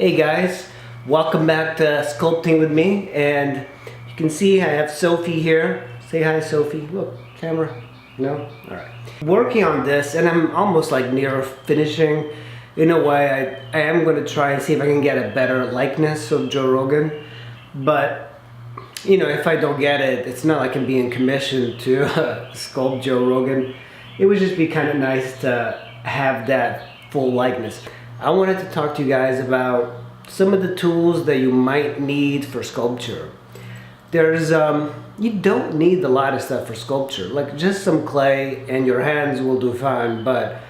Hey guys, welcome back to Sculpting with me, and you can see I have Sophie here. Say hi, Sophie. Look, camera. No? Alright. Working on this, and I'm almost like near finishing. In a way, I am going to try and see if I can get a better likeness of Joe Rogan, but you know, if I don't get it, it's not like I'm being commissioned to sculpt Joe Rogan. It would just be kind of nice to have that full likeness. I wanted to talk to you guys about some of the tools that you might need for sculpture. There's, you don't need a lot of stuff for sculpture, like just some clay and your hands will do fine, but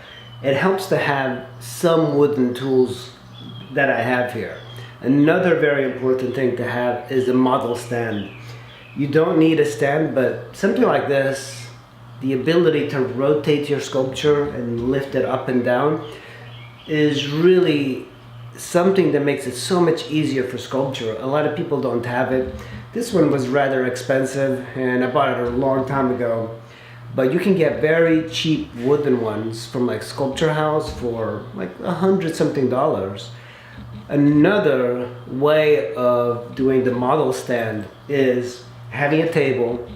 it helps to have some wooden tools that I have here. Another very important thing to have is a model stand. You don't need a stand, but something like this, the ability to rotate your sculpture and lift it up and down, is really something that makes it so much easier for sculpture. A lot of people don't have it. This one was rather expensive and I bought it a long time ago, but you can get very cheap wooden ones from like Sculpture House for like $100 something. Another way of doing the model stand is having a table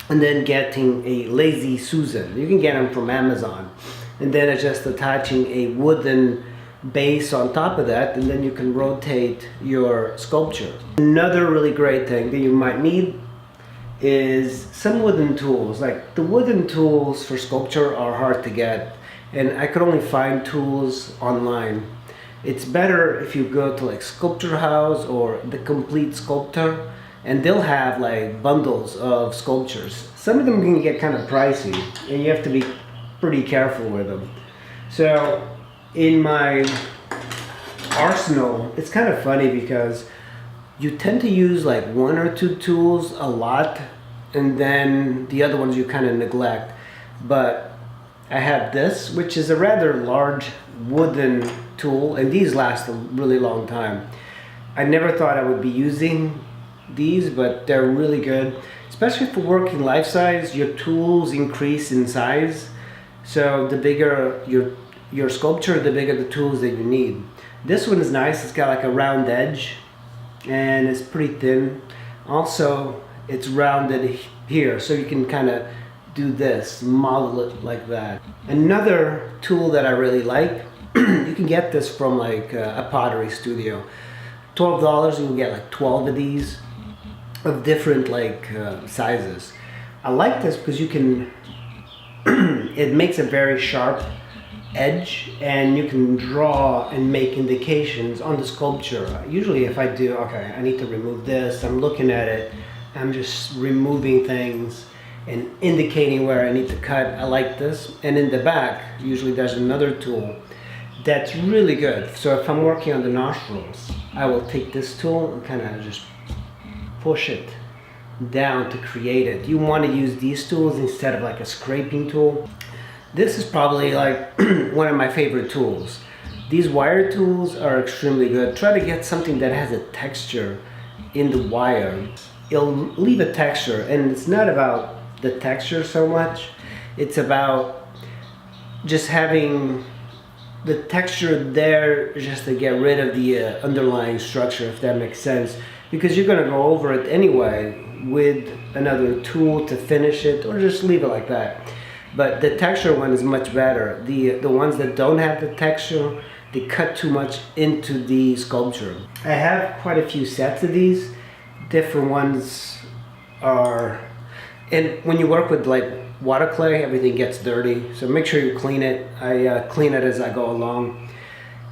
and then getting a Lazy Susan. You can get them from Amazon. And then it's just attaching a wooden base on top of that, and then you can rotate your sculpture. Another really great thing that you might need is some wooden tools. Like the wooden tools for sculpture are hard to get, and I could only find tools online. It's better if you go to like Sculpture House or The Complete Sculptor, and they'll have like bundles of sculptures. Some of them can get kind of pricey, and you have to be pretty careful with them. So in my arsenal, it's kind of funny because you tend to use like one or two tools a lot, and then the other ones you kind of neglect. But I have this, which is a rather large wooden tool, and these last a really long time. I never thought I would be using these, but they're really good, especially for working life size. Your tools increase in size, so the bigger your sculpture, the bigger the tools that you need. This one is nice. It's got like a round edge and it's pretty thin. Also, it's rounded here, so you can kind of do this, model it like that. Another tool that I really like, you can get this from like a pottery studio. $12, you can get like 12 of these of different like sizes. I like this because you can it makes a very sharp edge, and you can draw and make indications on the sculpture. Usually if I do, okay, I need to remove this, I'm looking at it, I'm just removing things and indicating where I need to cut. I like this. And in the back, usually there's another tool that's really good. So if I'm working on the nostrils, I will take this tool and kind of just push it down to create it. You want to use these tools instead of like a scraping tool. This is probably like one of my favorite tools. These wire tools are extremely good. Try to get something that has a texture in the wire. It'll leave a texture, and it's not about the texture so much. It's about just having the texture there just to get rid of the underlying structure, if that makes sense. Because you're going to go over it anyway with another tool to finish it, or just leave it like that. But the texture one is much better. The ones that don't have the texture, they cut too much into the sculpture. I have quite a few sets of these. Different ones are, and when you work with like water clay, everything gets dirty, so make sure you clean it. I clean it as I go along.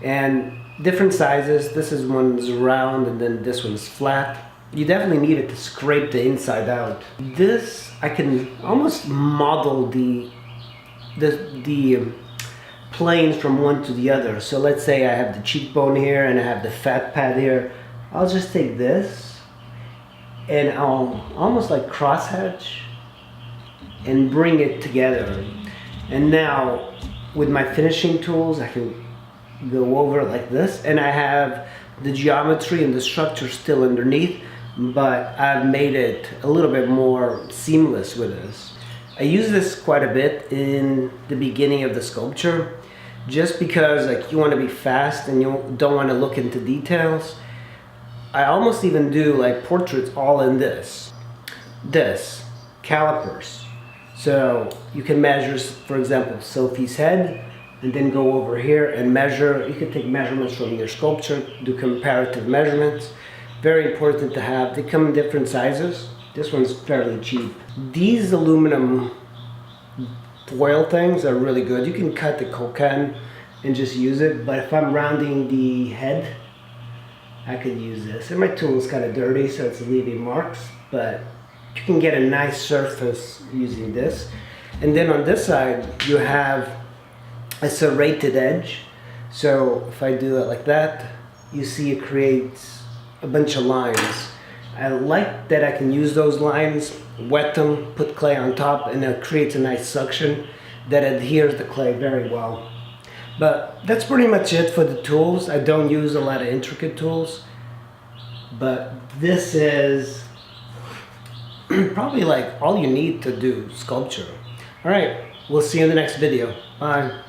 And different sizes. This is one's round, and then this one's flat. You definitely need it to scrape the inside out. This, I can almost model the planes from one to the other. So let's say I have the cheekbone here and I have the fat pad here. I'll just take this and I'll almost like crosshatch and bring it together. And now with my finishing tools, I can go over like this, and I have the geometry and the structure still underneath, but I've made it a little bit more seamless with this. I use this quite a bit in the beginning of the sculpture just because like you want to be fast and you don't want to look into details. I almost even do like portraits all in this calipers. So you can measure, for example, Sophie's head, and then go over here and measure. You can take measurements from your sculpture, do comparative measurements. Very important to have. They come in different sizes. This one's fairly cheap. These aluminum foil things are really good. You can cut the cocaine and just use it, but if I'm rounding the head, I could use this. And my tool is kind of dirty, so it's leaving marks, but you can get a nice surface using this. And then on this side, you have a serrated edge. So if I do it like that, you see it creates a bunch of lines. I like that I can use those lines, wet them, put clay on top, and it creates a nice suction that adheres the clay very well. But that's pretty much it for the tools. I don't use a lot of intricate tools, but this is probably like all you need to do sculpture. All right, we'll see you in the next video. Bye.